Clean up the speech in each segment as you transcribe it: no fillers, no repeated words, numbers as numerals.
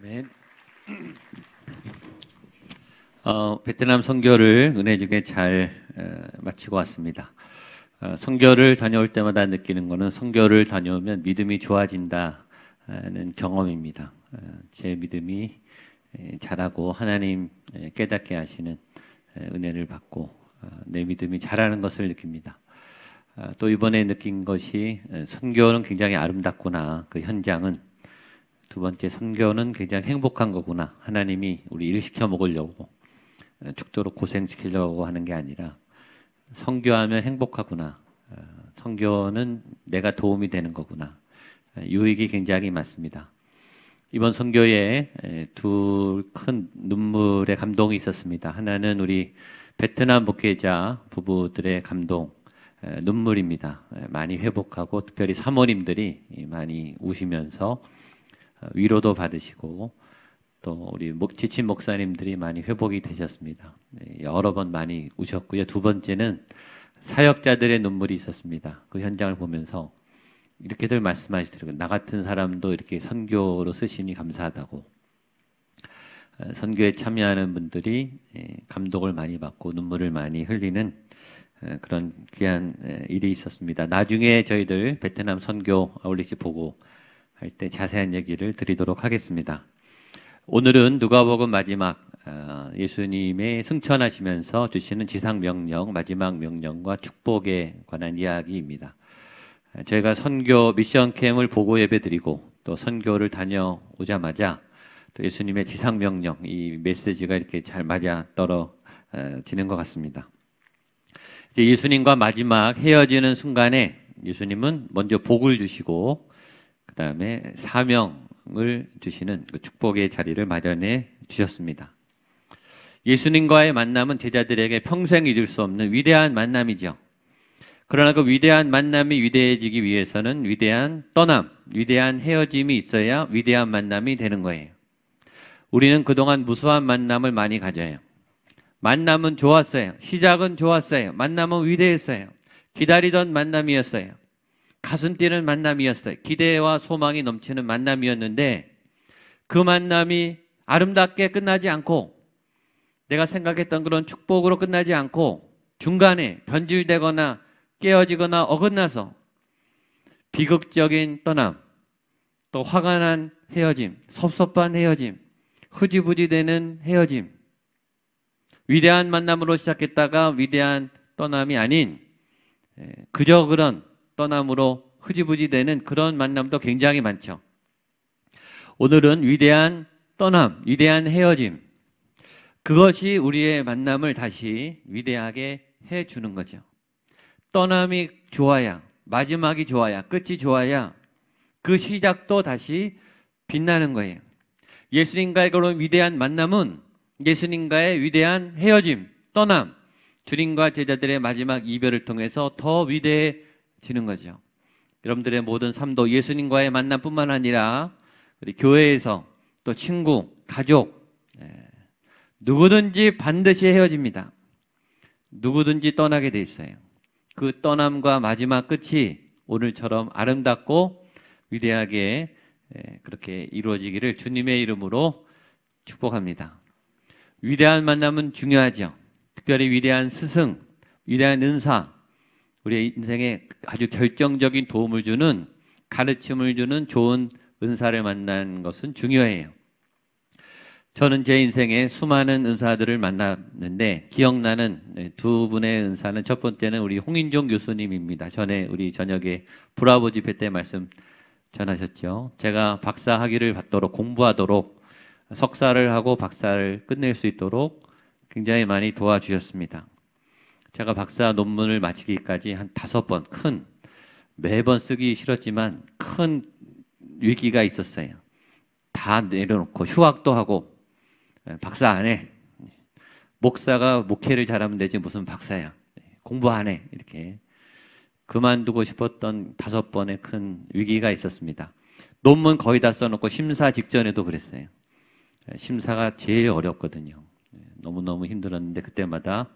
아멘. 베트남 선교를 은혜 주게 잘 마치고 왔습니다. 선교를 다녀올 때마다 느끼는 것은 선교를 다녀오면 믿음이 좋아진다는 경험입니다. 제 믿음이 자라고 하나님 깨닫게 하시는 은혜를 받고 내 믿음이 자라는 것을 느낍니다. 또 이번에 느낀 것이 선교는 굉장히 아름답구나. 그 현장은 두 번째, 선교는 굉장히 행복한 거구나. 하나님이 우리 일 시켜 먹으려고 죽도록 고생시키려고 하는 게 아니라 선교하면 행복하구나. 선교는 내가 도움이 되는 거구나. 유익이 굉장히 많습니다. 이번 선교에 두 큰 눈물의 감동이 있었습니다. 하나는 우리 베트남 목회자 부부들의 감동, 눈물입니다. 많이 회복하고 특별히 사모님들이 많이 우시면서 위로도 받으시고 또 우리 지친 목사님들이 많이 회복이 되셨습니다. 여러 번 많이 우셨고요. 두 번째는 사역자들의 눈물이 있었습니다. 그 현장을 보면서 이렇게들 말씀하시더라고요. 나 같은 사람도 이렇게 선교로 쓰시니 감사하다고. 선교에 참여하는 분들이 감동을 많이 받고 눈물을 많이 흘리는 그런 귀한 일이 있었습니다. 나중에 저희들 베트남 선교 아울렛이 보고 할 때 자세한 얘기를 드리도록 하겠습니다. 오늘은 누가복음 마지막 예수님의 승천하시면서 주시는 지상명령, 마지막 명령과 축복에 관한 이야기입니다. 저희가 선교 미션 캠을 보고 예배드리고 또 선교를 다녀오자마자 또 예수님의 지상명령, 이 메시지가 이렇게 잘 맞아 떨어지는 것 같습니다. 이제 예수님과 마지막 헤어지는 순간에 예수님은 먼저 복을 주시고 그 다음에 사명을 주시는 그 축복의 자리를 마련해 주셨습니다. 예수님과의 만남은 제자들에게 평생 잊을 수 없는 위대한 만남이죠. 그러나 그 위대한 만남이 위대해지기 위해서는 위대한 떠남, 위대한 헤어짐이 있어야 위대한 만남이 되는 거예요. 우리는 그동안 무수한 만남을 많이 가져요. 만남은 좋았어요. 시작은 좋았어요. 만남은 위대했어요. 기다리던 만남이었어요. 가슴 뛰는 만남이었어요. 기대와 소망이 넘치는 만남이었는데 그 만남이 아름답게 끝나지 않고 내가 생각했던 그런 축복으로 끝나지 않고 중간에 변질되거나 깨어지거나 어긋나서 비극적인 떠남, 또 화가 난 헤어짐, 섭섭한 헤어짐, 흐지부지 되는 헤어짐, 위대한 만남으로 시작했다가 위대한 떠남이 아닌 그저 그런 떠남으로 흐지부지 되는 그런 만남도 굉장히 많죠. 오늘은 위대한 떠남, 위대한 헤어짐, 그것이 우리의 만남을 다시 위대하게 해주는 거죠. 떠남이 좋아야, 마지막이 좋아야, 끝이 좋아야 그 시작도 다시 빛나는 거예요. 예수님과의 그런 위대한 만남은 예수님과의 위대한 헤어짐, 떠남, 주님과 제자들의 마지막 이별을 통해서 더 위대해지는 거죠. 여러분들의 모든 삶도 예수님과의 만남뿐만 아니라 우리 교회에서 또 친구, 가족, 누구든지 반드시 헤어집니다. 누구든지 떠나게 돼 있어요. 그 떠남과 마지막 끝이 오늘처럼 아름답고 위대하게 그렇게 이루어지기를 주님의 이름으로 축복합니다. 위대한 만남은 중요하죠. 특별히 위대한 스승, 위대한 은사, 우리의 인생에 아주 결정적인 도움을 주는, 가르침을 주는 좋은 은사를 만난 것은 중요해요. 저는 제 인생에 수많은 은사들을 만났는데 기억나는 두 분의 은사는, 첫 번째는 우리 홍인종 교수님입니다. 전에 우리 저녁에 브라보 집회 때 말씀 전하셨죠. 제가 박사 학위를 받도록, 공부하도록, 석사를 하고 박사를 끝낼 수 있도록 굉장히 많이 도와주셨습니다. 제가 박사 논문을 마치기까지 한 5번 매번 쓰기 싫었지만 큰 위기가 있었어요. 다 내려놓고 휴학도 하고 박사 안 해. 목사가 목회를 잘하면 되지 무슨 박사야. 공부 안 해. 이렇게 그만두고 싶었던 5번의 큰 위기가 있었습니다. 논문 거의 다 써놓고 심사 직전에도 그랬어요. 심사가 제일 어렵거든요. 너무너무 힘들었는데 그때마다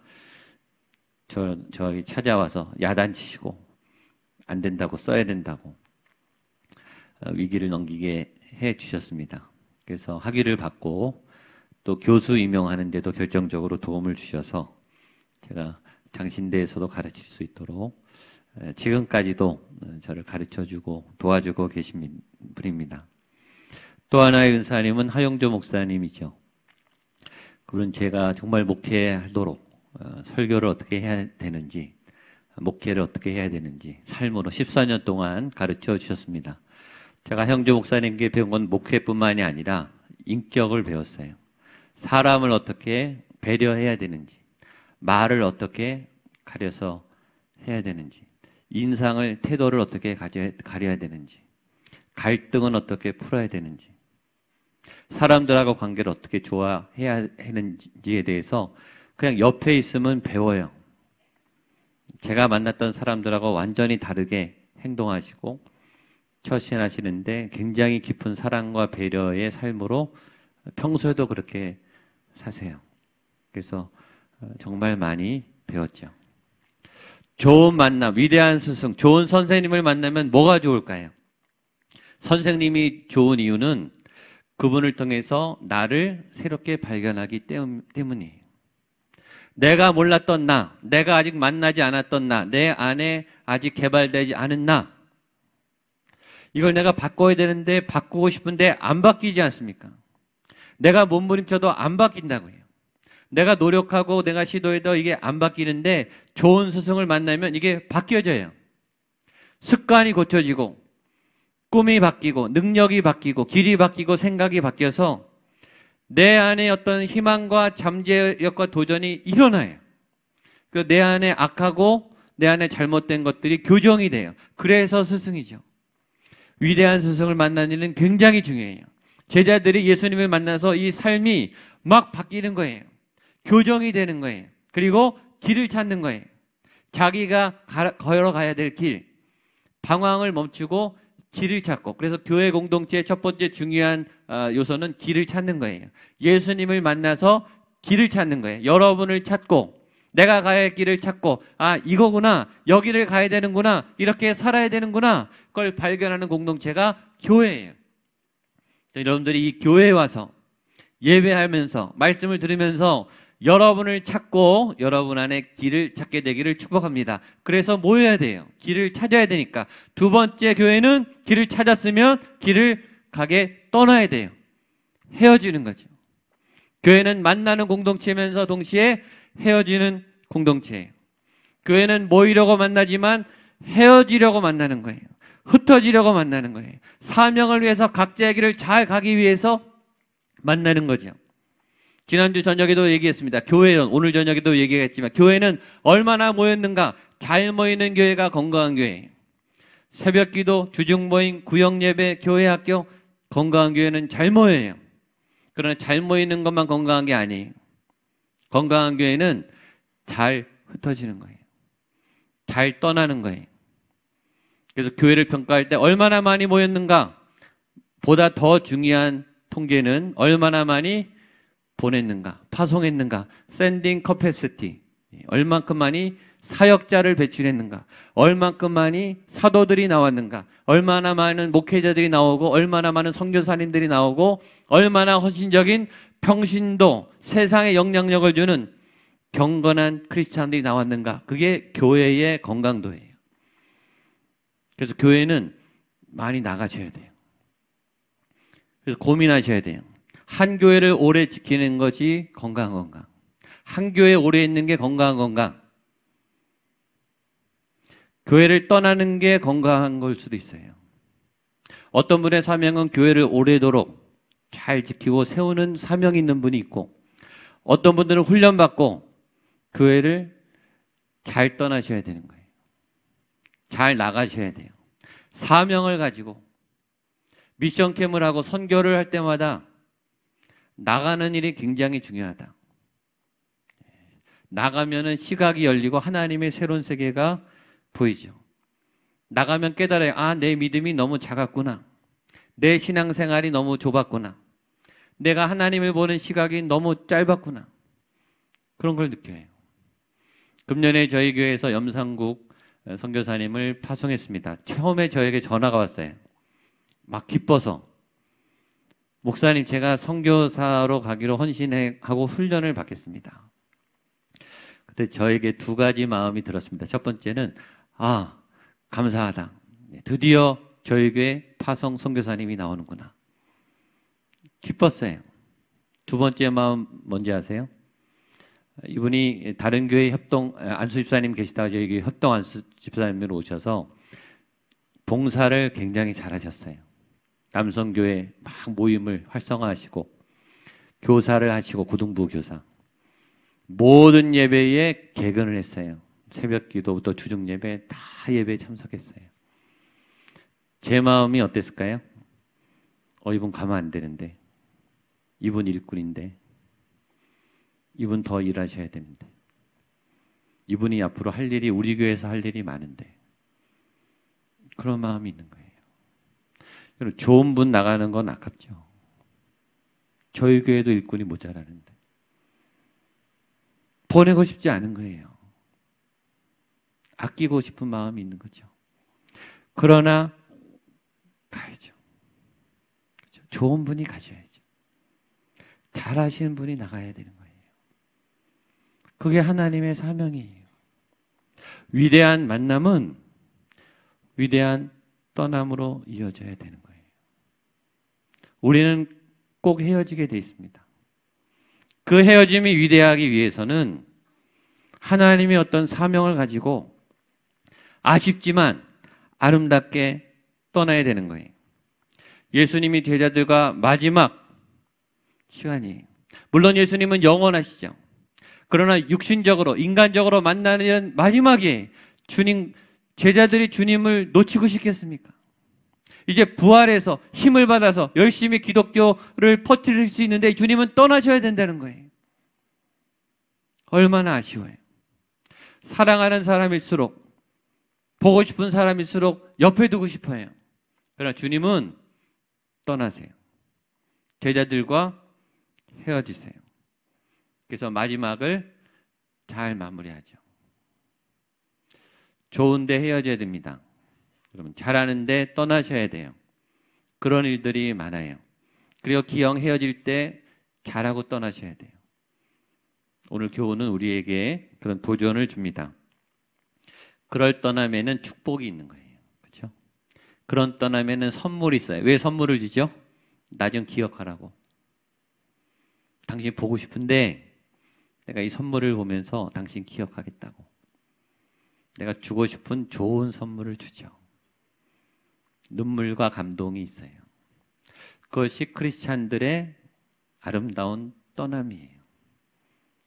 저희 찾아와서 야단치시고 안 된다고, 써야 된다고 위기를 넘기게 해 주셨습니다. 그래서 학위를 받고 또 교수 임용하는 데도 결정적으로 도움을 주셔서 제가 장신대에서도 가르칠 수 있도록 지금까지도 저를 가르쳐주고 도와주고 계신 분입니다. 또 하나의 은사님은 하용조 목사님이죠. 그분은 제가 정말 목회하도록 설교를 어떻게 해야 되는지, 목회를 어떻게 해야 되는지 삶으로 14년 동안 가르쳐 주셨습니다. 제가 하용조 목사님께 배운 건 목회뿐만이 아니라 인격을 배웠어요. 사람을 어떻게 배려해야 되는지, 말을 어떻게 가려서 해야 되는지, 인상을, 태도를 어떻게 가려야 되는지, 갈등은 어떻게 풀어야 되는지, 사람들하고 관계를 어떻게 좋아해야 하는지에 대해서 그냥 옆에 있으면 배워요. 제가 만났던 사람들하고 완전히 다르게 행동하시고 처신하시는데 굉장히 깊은 사랑과 배려의 삶으로 평소에도 그렇게 사세요. 그래서 정말 많이 배웠죠. 좋은 만남, 위대한 스승, 좋은 선생님을 만나면 뭐가 좋을까요? 선생님이 좋은 이유는 그분을 통해서 나를 새롭게 발견하기 때문이에요. 내가 몰랐던 나, 내가 아직 만나지 않았던 나, 내 안에 아직 개발되지 않은 나, 이걸 내가 바꿔야 되는데 바꾸고 싶은데 안 바뀌지 않습니까? 내가 몸부림쳐도 안 바뀐다고 해요. 내가 노력하고 내가 시도해도 이게 안 바뀌는데 좋은 스승을 만나면 이게 바뀌어져요. 습관이 고쳐지고 꿈이 바뀌고 능력이 바뀌고 길이 바뀌고 생각이 바뀌어서 내 안에 어떤 희망과 잠재력과 도전이 일어나요. 내 안에 악하고 내 안에 잘못된 것들이 교정이 돼요. 그래서 스승이죠. 위대한 스승을 만나는 일은 굉장히 중요해요. 제자들이 예수님을 만나서 이 삶이 막 바뀌는 거예요. 교정이 되는 거예요. 그리고 길을 찾는 거예요. 자기가 걸어가야 될 길, 방황을 멈추고 길을 찾고, 그래서 교회 공동체의 첫 번째 중요한 요소는 길을 찾는 거예요. 예수님을 만나서 길을 찾는 거예요. 여러분을 찾고 내가 가야 할 길을 찾고, 아, 이거구나, 여기를 가야 되는구나, 이렇게 살아야 되는구나, 그걸 발견하는 공동체가 교회예요. 여러분들이 이 교회에 와서 예배하면서 말씀을 들으면서 여러분을 찾고 여러분 안에 길을 찾게 되기를 축복합니다. 그래서 모여야 돼요. 길을 찾아야 되니까. 두 번째, 교회는 길을 찾았으면 길을 가게 떠나야 돼요. 헤어지는 거죠. 교회는 만나는 공동체면서 동시에 헤어지는 공동체예요. 교회는 모이려고 만나지만 헤어지려고 만나는 거예요. 흩어지려고 만나는 거예요. 사명을 위해서 각자의 길을 잘 가기 위해서 만나는 거죠. 지난주 저녁에도 얘기했습니다. 교회는, 오늘 저녁에도 얘기했지만 교회는 얼마나 모였는가? 잘 모이는 교회가 건강한 교회예요. 새벽기도, 주중모임, 구역예배, 교회학교, 건강한 교회는 잘 모여요. 그러나 잘 모이는 것만 건강한 게 아니에요. 건강한 교회는 잘 흩어지는 거예요. 잘 떠나는 거예요. 그래서 교회를 평가할 때 얼마나 많이 모였는가 보다 더 중요한 통계는 얼마나 많이 보냈는가, 파송했는가, sending capacity, 얼만큼 많이 사역자를 배출했는가, 얼만큼 많이 사도들이 나왔는가, 얼마나 많은 목회자들이 나오고 얼마나 많은 선교사님들이 나오고 얼마나 헌신적인 평신도, 세상에 영향력을 주는 경건한 크리스찬들이 나왔는가. 그게 교회의 건강도예요. 그래서 교회는 많이 나가셔야 돼요. 그래서 고민하셔야 돼요. 한 교회를 오래 지키는 것이 건강한 건강, 한 교회에 오래 있는 게 건강한 건강, 교회를 떠나는 게 건강한 걸 수도 있어요. 어떤 분의 사명은 교회를 오래도록 잘 지키고 세우는 사명이 있는 분이 있고, 어떤 분들은 훈련받고 교회를 잘 떠나셔야 되는 거예요. 잘 나가셔야 돼요. 사명을 가지고 미션 캠을 하고 선교를 할 때마다 나가는 일이 굉장히 중요하다. 나가면은 시각이 열리고 하나님의 새로운 세계가 보이죠. 나가면 깨달아요. 아, 내 믿음이 너무 작았구나. 내 신앙생활이 너무 좁았구나. 내가 하나님을 보는 시각이 너무 짧았구나. 그런 걸 느껴요. 금년에 저희 교회에서 염산국 선교사님을 파송했습니다. 처음에 저에게 전화가 왔어요. 막 기뻐서. 목사님, 제가 선교사로 가기로 헌신하고 훈련을 받겠습니다. 그때 저에게 두 가지 마음이 들었습니다. 첫 번째는 감사하다. 드디어 저희 교회 파송 선교사님이 나오는구나. 기뻤어요. 두 번째 마음 뭔지 아세요? 이분이 다른 교회 안수 집사님 계시다가 저희 교회 협동 안수 집사님으로 오셔서 봉사를 굉장히 잘하셨어요. 남성교회 막 모임을 활성화하시고 교사를 하시고 고등부 교사, 모든 예배에 개근을 했어요. 새벽 기도부터 주중 예배 다 예배에 참석했어요. 제 마음이 어땠을까요? 이분 가면 안 되는데, 이분 일꾼인데, 이분 더 일하셔야 되는데, 이분이 앞으로 할 일이, 우리 교회에서 할 일이 많은데, 그런 마음이 있는 거예요. 여러분, 좋은 분 나가는 건 아깝죠. 저희 교회도 일꾼이 모자라는데 보내고 싶지 않은 거예요. 아끼고 싶은 마음이 있는 거죠. 그러나 가야죠. 그렇죠? 좋은 분이 가셔야죠. 잘하시는 분이 나가야 되는 거예요. 그게 하나님의 사명이에요. 위대한 만남은 위대한 떠남으로 이어져야 되는 거예요. 우리는 꼭 헤어지게 돼 있습니다. 그 헤어짐이 위대하기 위해서는 하나님의 어떤 사명을 가지고 아쉽지만 아름답게 떠나야 되는 거예요. 예수님이 제자들과 마지막 시간이에요. 물론 예수님은 영원하시죠. 그러나 육신적으로, 인간적으로 만나는 마지막에 제자들이 주님을 놓치고 싶겠습니까? 이제 부활해서 힘을 받아서 열심히 기독교를 퍼뜨릴 수 있는데 주님은 떠나셔야 된다는 거예요. 얼마나 아쉬워요. 사랑하는 사람일수록, 보고 싶은 사람일수록 옆에 두고 싶어요. 그러나 주님은 떠나세요. 제자들과 헤어지세요. 그래서 마지막을 잘 마무리하죠. 좋은데 헤어져야 됩니다. 여러분, 잘하는데 떠나셔야 돼요. 그런 일들이 많아요. 그리고 기왕 헤어질 때 잘하고 떠나셔야 돼요. 오늘 교훈은 우리에게 그런 도전을 줍니다. 그럴 떠남에는 축복이 있는 거예요. 그렇죠? 그런 떠남에는 선물이 있어요. 왜 선물을 주죠? 나 좀 기억하라고. 당신 보고 싶은데 내가 이 선물을 보면서 당신 기억하겠다고. 내가 주고 싶은 좋은 선물을 주죠. 눈물과 감동이 있어요. 그것이 크리스찬들의 아름다운 떠남이에요.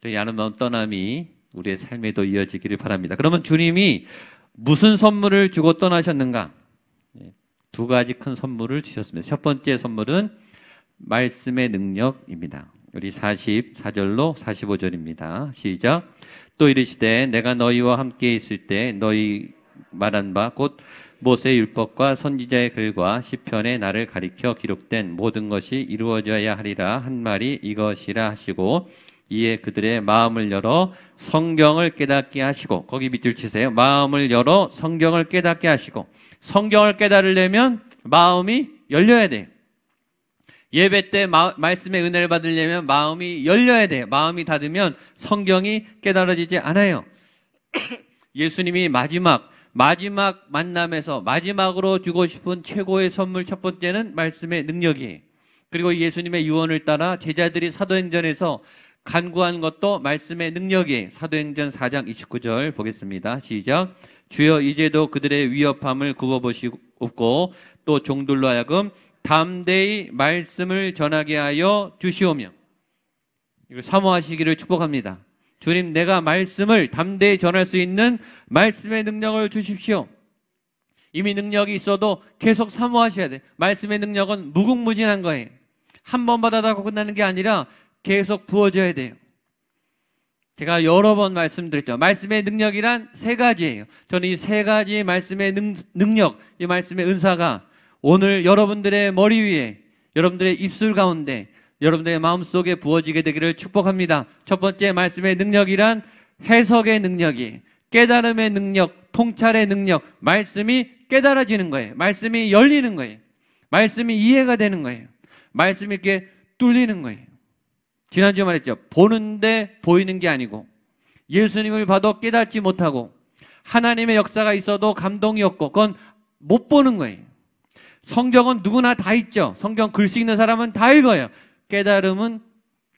이 아름다운 떠남이 우리의 삶에도 이어지기를 바랍니다. 그러면 주님이 무슨 선물을 주고 떠나셨는가? 두 가지 큰 선물을 주셨습니다. 첫 번째 선물은 말씀의 능력입니다. 우리 44절로 45절입니다. 시작. 또 이르시되 내가 너희와 함께 있을 때 너희 말한 바 곧 모세의 율법과 선지자의 글과 시편에 나를 가리켜 기록된 모든 것이 이루어져야 하리라 한 말이 이것이라 하시고 이에 그들의 마음을 열어 성경을 깨닫게 하시고, 거기 밑줄 치세요. 마음을 열어 성경을 깨닫게 하시고. 성경을 깨달으려면 마음이 열려야 돼요. 예배 때 말씀의 은혜를 받으려면 마음이 열려야 돼요. 마음이 닫으면 성경이 깨달아지지 않아요. 예수님이 마지막 만남에서 마지막으로 주고 싶은 최고의 선물 첫 번째는 말씀의 능력이에요. 그리고 예수님의 유언을 따라 제자들이 사도행전에서 간구한 것도 말씀의 능력이에요. 사도행전 4장 29절 보겠습니다. 시작. 주여 이제도 그들의 위협함을 굽어보시옵고 또 종들로 하여금 담대히 말씀을 전하게 하여 주시오며. 이걸 사모하시기를 축복합니다. 주님, 내가 말씀을 담대히 전할 수 있는 말씀의 능력을 주십시오. 이미 능력이 있어도 계속 사모하셔야 돼요. 말씀의 능력은 무궁무진한 거예요. 한 번 받아다고 끝나는 게 아니라 계속 부어져야 돼요. 제가 여러 번 말씀드렸죠. 말씀의 능력이란 세 가지예요. 저는 이 세 가지 말씀의 능력, 이 말씀의 은사가 오늘 여러분들의 머리 위에, 여러분들의 입술 가운데, 여러분들의 마음속에 부어지게 되기를 축복합니다. 첫 번째 말씀의 능력이란 해석의 능력이에요. 깨달음의 능력, 통찰의 능력, 말씀이 깨달아지는 거예요. 말씀이 열리는 거예요. 말씀이 이해가 되는 거예요. 말씀이 이렇게 뚫리는 거예요. 지난주에 말했죠. 보는데 보이는 게 아니고, 예수님을 봐도 깨닫지 못하고, 하나님의 역사가 있어도 감동이 없고, 그건 못 보는 거예요. 성경은 누구나 다 있죠. 성경 글씨 읽는 사람은 다 읽어요. 깨달음은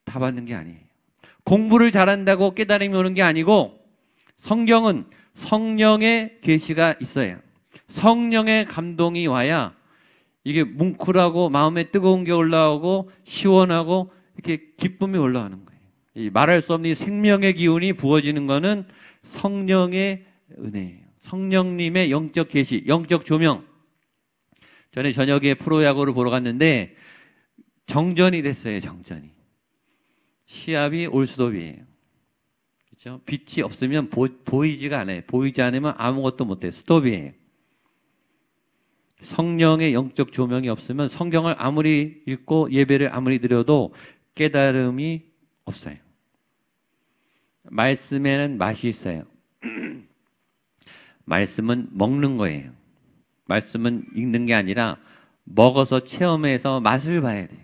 다 받는 게 아니에요. 공부를 잘한다고 깨달음이 오는 게 아니고, 성경은 성령의 계시가 있어요. 성령의 감동이 와야 이게 뭉클하고 마음에 뜨거운 게 올라오고 시원하고 이렇게 기쁨이 올라오는 거예요. 이 말할 수 없는 생명의 기운이 부어지는 거는 성령의 은혜예요. 성령님의 영적 계시, 영적 조명. 전에 저녁에 프로야구를 보러 갔는데 정전이 됐어요. 정전이. 시합이 올스톱이에요. 그렇죠? 빛이 없으면 보이지가 않아요. 보이지 않으면 아무것도 못해요. 스톱이에요. 성령의 영적 조명이 없으면 성경을 아무리 읽고 예배를 아무리 드려도 깨달음이 없어요. 말씀에는 맛이 있어요. 말씀은 먹는 거예요. 말씀은 읽는 게 아니라 먹어서 체험해서 맛을 봐야 돼요.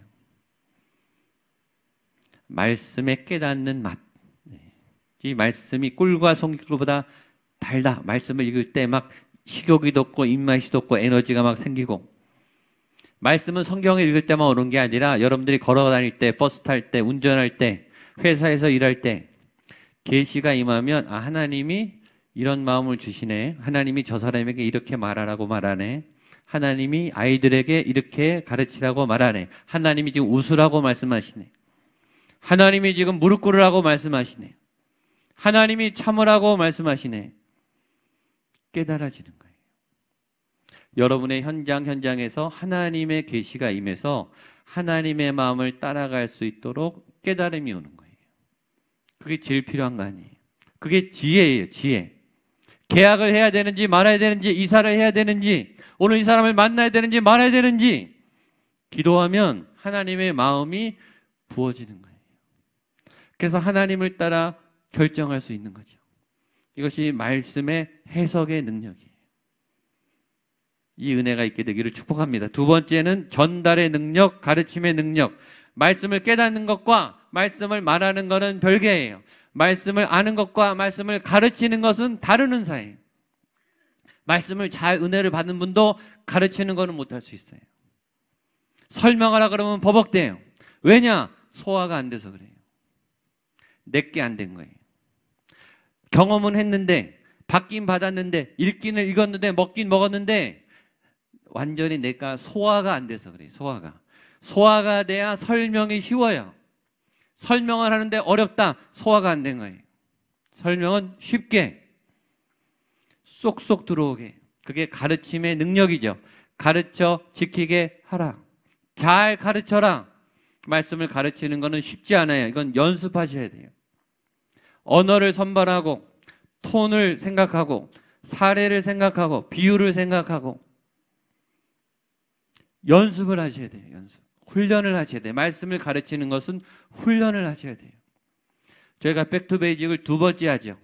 말씀에 깨닫는 맛. 이 말씀이 꿀과 송기꿀보다 달다. 말씀을 읽을 때 막 식욕이 돋고 입맛이 돋고 에너지가 막 생기고. 말씀은 성경을 읽을 때만 오는 게 아니라 여러분들이 걸어 다닐 때, 버스 탈 때, 운전할 때, 회사에서 일할 때 계시가 임하면, 아, 하나님이 이런 마음을 주시네. 하나님이 저 사람에게 이렇게 말하라고 말하네. 하나님이 아이들에게 이렇게 가르치라고 말하네. 하나님이 지금 웃으라고 말씀하시네. 하나님이 지금 무릎 꿇으라고 말씀하시네. 하나님이 참으라고 말씀하시네. 깨달아지는 거예요. 여러분의 현장에서 하나님의 계시가 임해서 하나님의 마음을 따라갈 수 있도록 깨달음이 오는 거예요. 그게 제일 필요한 거 아니에요. 그게 지혜예요. 지혜. 계약을 해야 되는지 말아야 되는지, 이사를 해야 되는지, 오늘 이 사람을 만나야 되는지 말아야 되는지 기도하면 하나님의 마음이 부어지는 거예요. 그래서 하나님을 따라 결정할 수 있는 거죠. 이것이 말씀의 해석의 능력이에요. 이 은혜가 있게 되기를 축복합니다. 두 번째는 전달의 능력, 가르침의 능력. 말씀을 깨닫는 것과 말씀을 말하는 것은 별개예요. 말씀을 아는 것과 말씀을 가르치는 것은 다른 은사예요. 말씀을 잘 은혜를 받는 분도 가르치는 것은 못할 수 있어요. 설명하라 그러면 버벅대요. 왜냐? 소화가 안 돼서 그래요. 내게 안 된 거예요. 경험은 했는데, 받긴 받았는데, 읽기는 읽었는데, 먹긴 먹었는데 완전히 내가 소화가 안 돼서 그래요. 소화가 돼야 설명이 쉬워요. 설명을 하는데 어렵다. 소화가 안 된 거예요. 설명은 쉽게 쏙쏙 들어오게. 그게 가르침의 능력이죠. 가르쳐 지키게 하라. 잘 가르쳐라. 말씀을 가르치는 거는 쉽지 않아요. 이건 연습하셔야 돼요. 언어를 선발하고, 톤을 생각하고, 사례를 생각하고, 비유를 생각하고 연습을 하셔야 돼요. 연습. 훈련을 하셔야 돼요. 말씀을 가르치는 것은 훈련을 하셔야 돼요. 저희가 백투베이직을 두 번째 하죠.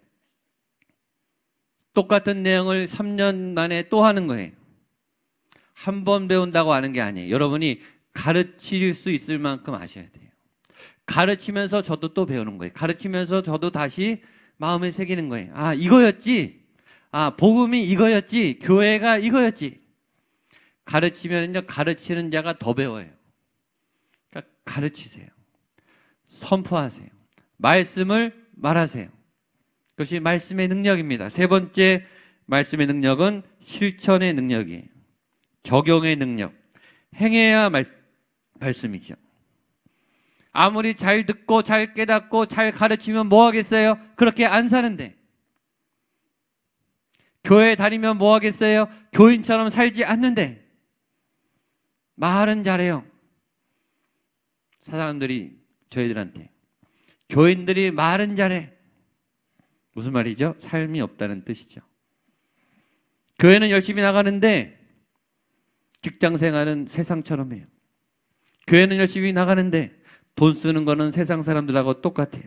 똑같은 내용을 3년 만에 또 하는 거예요. 한 번 배운다고 하는 게 아니에요. 여러분이 가르칠 수 있을 만큼 아셔야 돼요. 가르치면서 저도 또 배우는 거예요. 가르치면서 저도 다시 마음에 새기는 거예요. 아, 이거였지. 아, 복음이 이거였지. 교회가 이거였지. 가르치면요, 가르치는 자가 더 배워요. 그러니까 가르치세요. 선포하세요. 말씀을 말하세요. 그것이 말씀의 능력입니다. 세 번째 말씀의 능력은 실천의 능력이에요. 적용의 능력. 행해야 말씀이죠. 아무리 잘 듣고 잘 깨닫고 잘 가르치면 뭐 하겠어요? 그렇게 안 사는데. 교회 다니면 뭐 하겠어요? 교인처럼 살지 않는데. 말은 잘해요. 사람들이 저희들한테. 교인들이 말은 잘해. 무슨 말이죠? 삶이 없다는 뜻이죠. 교회는 열심히 나가는데 직장 생활은 세상처럼 해요. 교회는 열심히 나가는데 돈 쓰는 거는 세상 사람들하고 똑같아요.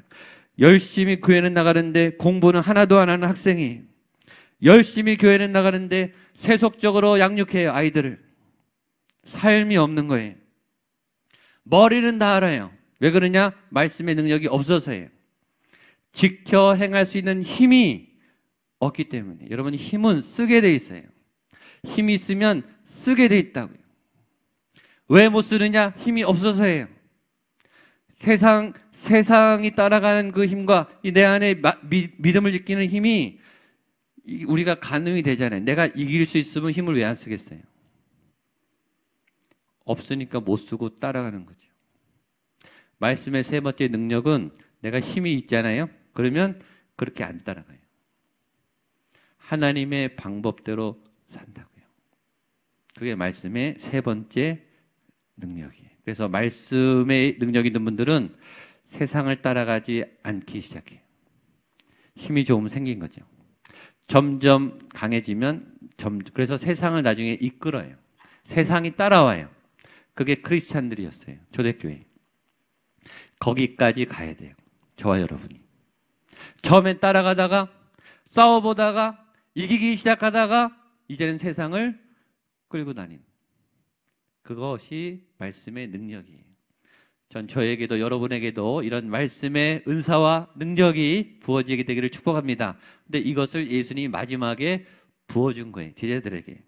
열심히 교회는 나가는데 공부는 하나도 안 하는 학생이에요. 열심히 교회는 나가는데 세속적으로 양육해요, 아이들을. 삶이 없는 거예요. 머리는 다 알아요. 왜 그러냐? 말씀의 능력이 없어서예요. 지켜 행할 수 있는 힘이 없기 때문에. 여러분, 힘은 쓰게 돼 있어요. 힘이 있으면 쓰게 돼 있다고요. 왜 못 쓰느냐? 힘이 없어서예요. 세상이 따라가는 그 힘과 내 안에 믿음을 지키는 힘이 우리가 가늠이 되잖아요. 내가 이길 수 있으면 힘을 왜 안 쓰겠어요? 없으니까 못 쓰고 따라가는 거죠. 말씀의 세 번째 능력은 내가 힘이 있잖아요. 그러면 그렇게 안 따라가요. 하나님의 방법대로 산다고요. 그게 말씀의 세 번째 능력이에요. 그래서 말씀의 능력 있는 분들은 세상을 따라가지 않기 시작해요. 힘이 조금 생긴 거죠. 점점 강해지면 그래서 세상을 나중에 이끌어요. 세상이 따라와요. 그게 크리스찬들이었어요. 초대교회. 거기까지 가야 돼요. 저와 여러분이. 처음엔 따라가다가 싸워보다가 이기기 시작하다가 이제는 세상을 끌고 다니는, 그것이 말씀의 능력이에요. 전 저에게도 여러분에게도 이런 말씀의 은사와 능력이 부어지게 되기를 축복합니다. 근데 이것을 예수님이 마지막에 부어준 거예요. 제자들에게.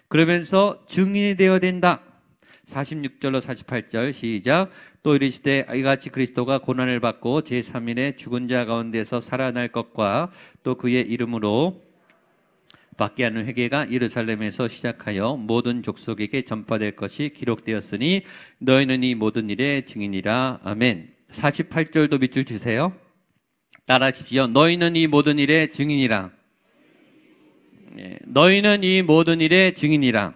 그러면서 증인이 되어야 된다. 46절로 48절 시작. 또 이르시되 이같이 그리스도가 고난을 받고 제3일에 죽은 자 가운데서 살아날 것과 또 그의 이름으로 받게 하는 회개가 예루살렘에서 시작하여 모든 족속에게 전파될 것이 기록되었으니 너희는 이 모든 일의 증인이라. 아멘. 48절도 밑줄 주세요. 따라하십시오. 너희는 이 모든 일의 증인이라. 너희는 이 모든 일의 증인이라.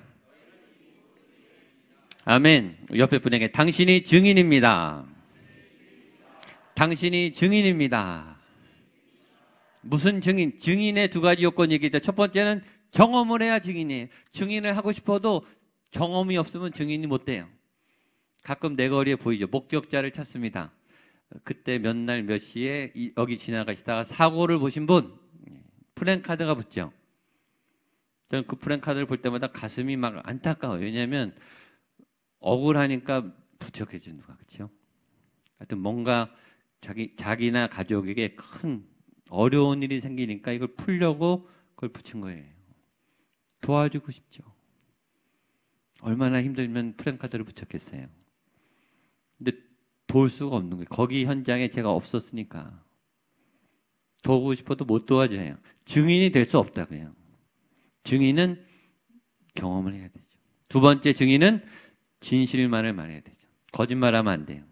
아멘. 옆에 분에게 당신이 증인입니다. 당신이 증인입니다. 무슨 증인? 증인의 두 가지 요건이 얘기했죠. 첫 번째는 경험을 해야 증인이에요. 증인을 하고 싶어도 경험이 없으면 증인이 못 돼요. 가끔 내 거리에 보이죠. 목격자를 찾습니다. 그때 몇 날 몇 시에 여기 지나가시다가 사고를 보신 분, 프랜카드가 붙죠. 저는 그 프랜카드를 볼 때마다 가슴이 막 안타까워요. 왜냐하면 억울하니까 부족해진 누가, 그렇죠? 하여튼 뭔가 자기나 가족에게 큰 어려운 일이 생기니까 이걸 풀려고 그걸 붙인 거예요. 도와주고 싶죠. 얼마나 힘들면 프랜카드를 붙였겠어요. 근데 도울 수가 없는 거예요. 거기 현장에 제가 없었으니까. 도우고 싶어도 못 도와줘요. 증인이 될 수 없다고요. 증인은 경험을 해야 되죠. 두 번째 증인은 진실만을 말해야 되죠. 거짓말하면 안 돼요.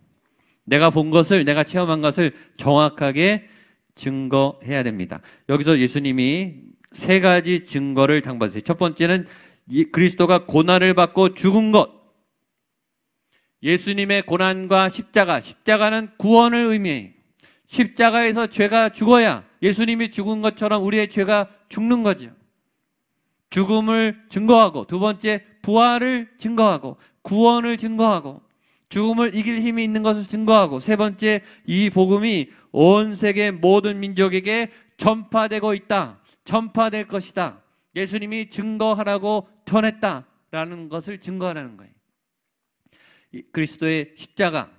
내가 본 것을, 내가 체험한 것을 정확하게 증거해야 됩니다. 여기서 예수님이 세 가지 증거를 당부하세요. 첫 번째는 그리스도가 고난을 받고 죽은 것. 예수님의 고난과 십자가는 구원을 의미해요. 십자가에서 죄가 죽어야 예수님이 죽은 것처럼 우리의 죄가 죽는 거죠. 죽음을 증거하고, 두 번째 부활을 증거하고, 구원을 증거하고, 죽음을 이길 힘이 있는 것을 증거하고, 세 번째 이 복음이 온 세계 모든 민족에게 전파되고 있다. 전파될 것이다. 예수님이 증거하라고 전했다라는 것을 증거하라는 거예요. 그리스도의 십자가,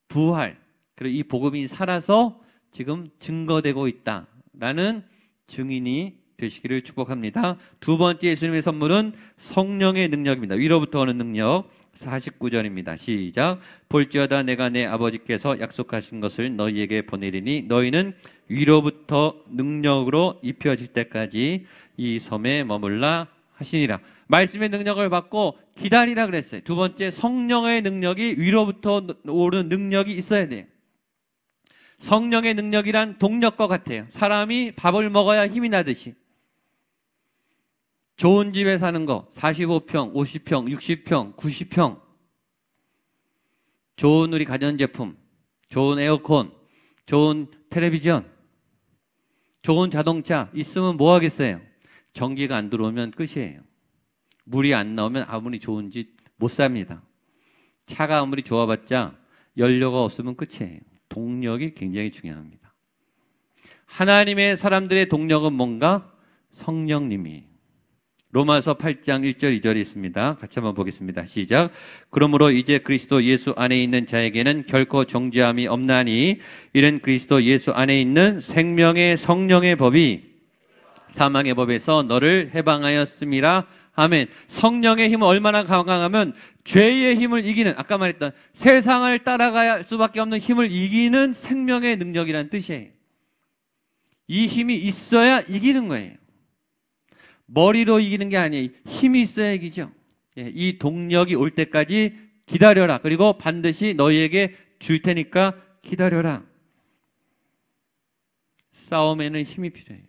부활, 그리고 이 복음이 살아서 지금 증거되고 있다라는 증인이 되시기를 축복합니다. 두 번째 예수님의 선물은 성령의 능력입니다. 위로부터 오는 능력. 49절입니다. 시작. 볼지어다 내가 내 아버지께서 약속하신 것을 너희에게 보내리니 너희는 위로부터 능력으로 입혀질 때까지 이 섬에 머물라 하시니라. 말씀의 능력을 받고 기다리라 그랬어요. 두 번째, 성령의 능력이, 위로부터 오는 능력이 있어야 돼요. 성령의 능력이란 동력과 같아요. 사람이 밥을 먹어야 힘이 나듯이. 좋은 집에 사는 거, 45평, 50평, 60평, 90평. 좋은 우리 가전제품, 좋은 에어컨, 좋은 텔레비전, 좋은 자동차 있으면 뭐 하겠어요? 전기가 안 들어오면 끝이에요. 물이 안 나오면 아무리 좋은지 못 삽니다. 차가 아무리 좋아봤자 연료가 없으면 끝이에요. 동력이 굉장히 중요합니다. 하나님의 사람들의 동력은 뭔가? 성령님이에요. 로마서 8장 1절 2절이 있습니다. 같이 한번 보겠습니다. 시작. 그러므로 이제 그리스도 예수 안에 있는 자에게는 결코 정죄함이 없나니 이는 그리스도 예수 안에 있는 생명의 성령의 법이 사망의 법에서 너를 해방하였음이라. 아멘. 성령의 힘은 얼마나 강하면 죄의 힘을 이기는, 아까 말했던 세상을 따라가야 할 수밖에 없는 힘을 이기는 생명의 능력이라는 뜻이에요. 이 힘이 있어야 이기는 거예요. 머리로 이기는 게 아니에요. 힘이 있어야 이기죠. 이 동력이 올 때까지 기다려라. 그리고 반드시 너희에게 줄 테니까 기다려라. 싸움에는 힘이 필요해요.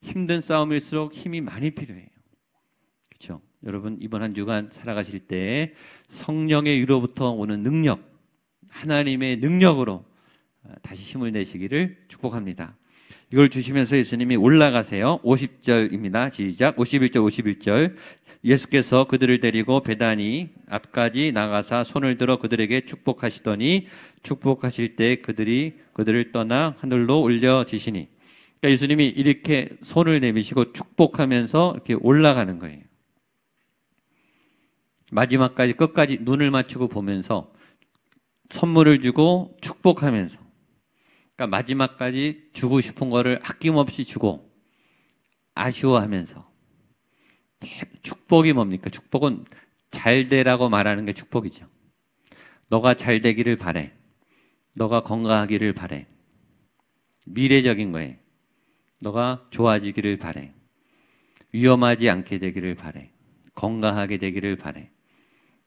힘든 싸움일수록 힘이 많이 필요해요. 그렇죠? 여러분, 이번 한 주간 살아가실 때 성령의 위로부터 오는 능력, 하나님의 능력으로 다시 힘을 내시기를 축복합니다. 이걸 주시면서 예수님이 올라가세요. 50절입니다. 시작. 51절. 예수께서 그들을 데리고 베다니 앞까지 나가사 손을 들어 그들에게 축복하시더니 축복하실 때 그들을 떠나 하늘로 올려지시니. 그러니까 예수님이 이렇게 손을 내미시고 축복하면서 이렇게 올라가는 거예요. 마지막까지 끝까지 눈을 맞추고 보면서 선물을 주고 축복하면서, 그러니까 마지막까지 주고 싶은 거를 아낌없이 주고 아쉬워하면서. 축복이 뭡니까? 축복은 잘 되라고 말하는 게 축복이죠. 너가 잘 되기를 바래. 너가 건강하기를 바래. 미래적인 거예요. 너가 좋아지기를 바래. 위험하지 않게 되기를 바래. 건강하게 되기를 바래.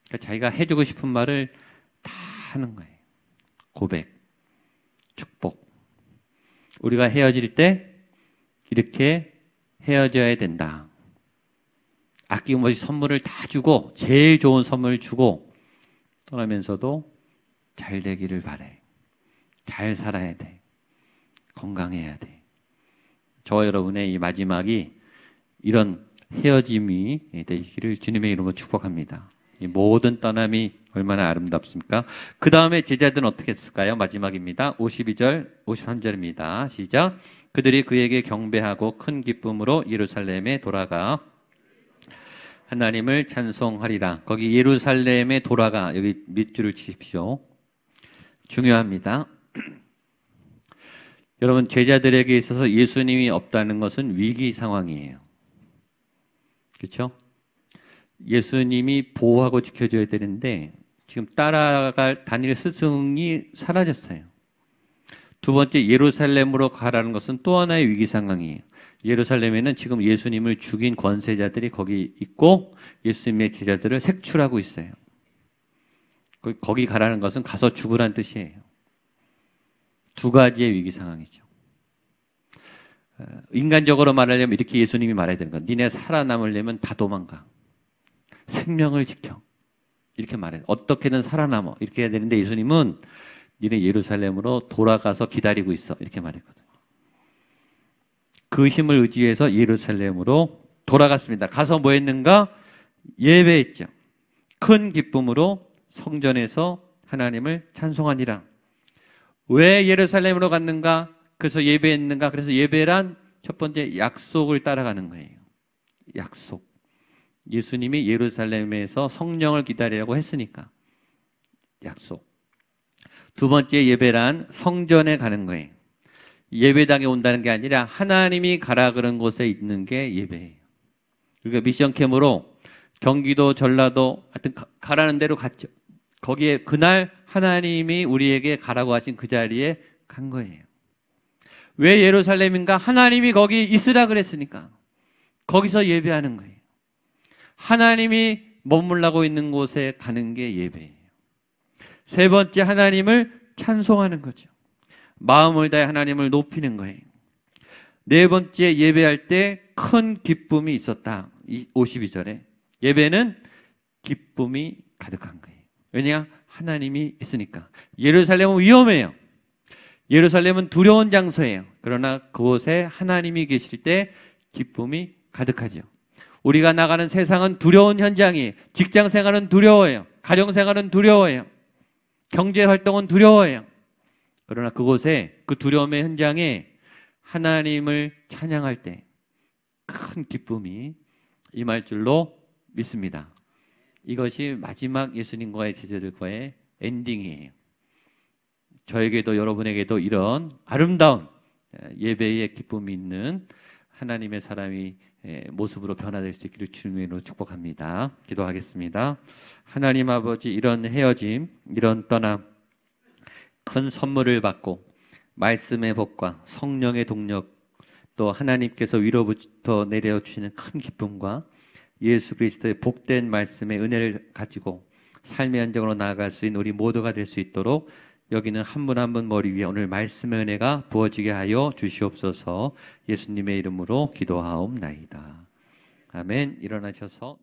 그러니까 자기가 해주고 싶은 말을 다 하는 거예요. 고백, 축복. 우리가 헤어질 때 이렇게 헤어져야 된다. 아낌없이 선물을 다 주고, 제일 좋은 선물을 주고 떠나면서도 잘 되기를 바래. 잘 살아야 돼. 건강해야 돼. 저와 여러분의 이 마지막이 이런 헤어짐이 되시기를 주님의 이름으로 축복합니다. 이 모든 떠남이 얼마나 아름답습니까? 그 다음에 제자들은 어떻게 했을까요? 마지막입니다. 52절, 53절입니다. 시작. 그들이 그에게 경배하고 큰 기쁨으로 예루살렘에 돌아가 하나님을 찬송하리라. 거기 예루살렘에 돌아가, 여기 밑줄을 치십시오. 중요합니다. 여러분, 제자들에게 있어서 예수님이 없다는 것은 위기 상황이에요. 그렇죠? 예수님이 보호하고 지켜줘야 되는데 지금 다닐 스승이 사라졌어요. 두 번째, 예루살렘으로 가라는 것은 또 하나의 위기 상황이에요. 예루살렘에는 지금 예수님을 죽인 권세자들이 거기 있고 예수님의 제자들을 색출하고 있어요. 거기 가라는 것은 가서 죽으란 뜻이에요. 두 가지의 위기 상황이죠. 인간적으로 말하려면 이렇게 예수님이 말해야 되는 거야. 니네 살아남으려면 다 도망가. 생명을 지켜. 이렇게 말해요. 어떻게든 살아남아. 이렇게 해야 되는데 예수님은 니네 예루살렘으로 돌아가서 기다리고 있어. 이렇게 말했거든요. 그 힘을 의지해서 예루살렘으로 돌아갔습니다. 가서 뭐 했는가? 예배했죠. 큰 기쁨으로 성전에서 하나님을 찬송하니라. 왜 예루살렘으로 갔는가? 그래서 예배했는가? 그래서 예배란 첫 번째 약속을 따라가는 거예요. 약속. 예수님이 예루살렘에서 성령을 기다리라고 했으니까. 약속. 두 번째 예배란 성전에 가는 거예요. 예배당에 온다는 게 아니라 하나님이 가라 그런 곳에 있는 게 예배예요. 그러니까 미션 캠프로 경기도, 전라도 하여튼 가라는 대로 갔죠. 거기에 그날 하나님이 우리에게 가라고 하신 그 자리에 간 거예요. 왜 예루살렘인가? 하나님이 거기 있으라 그랬으니까. 거기서 예배하는 거예요. 하나님이 머물라고 있는 곳에 가는 게 예배예요. 세 번째, 하나님을 찬송하는 거죠. 마음을 다해 하나님을 높이는 거예요. 네 번째, 예배할 때 큰 기쁨이 있었다. 52절에. 예배는 기쁨이 가득한 거예요. 왜냐? 하나님이 있으니까. 예루살렘은 위험해요. 예루살렘은 두려운 장소예요. 그러나 그곳에 하나님이 계실 때 기쁨이 가득하죠. 우리가 나가는 세상은 두려운 현장이에요. 직장 생활은 두려워요. 가정 생활은 두려워요. 경제 활동은 두려워요. 그러나 그곳에, 그 두려움의 현장에 하나님을 찬양할 때, 큰 기쁨이 임할 줄로 믿습니다. 이것이 마지막 예수님과의 제자들과의 엔딩이에요. 저에게도 여러분에게도 이런 아름다운 예배의 기쁨이 있는 하나님의 사람이 모습으로 변화될 수 있기를 주님의 이름으로 축복합니다. 기도하겠습니다. 하나님 아버지, 이런 헤어짐, 이런 떠남, 큰 선물을 받고 말씀의 복과 성령의 동력, 또 하나님께서 위로부터 내려주시는 큰 기쁨과 예수 그리스도의 복된 말씀의 은혜를 가지고 삶의 현장으로 나아갈 수 있는 우리 모두가 될 수 있도록 여기는 한 분 한 분 머리 위에 오늘 말씀의 은혜가 부어지게 하여 주시옵소서. 예수님의 이름으로 기도하옵나이다. 아멘. 일어나셔서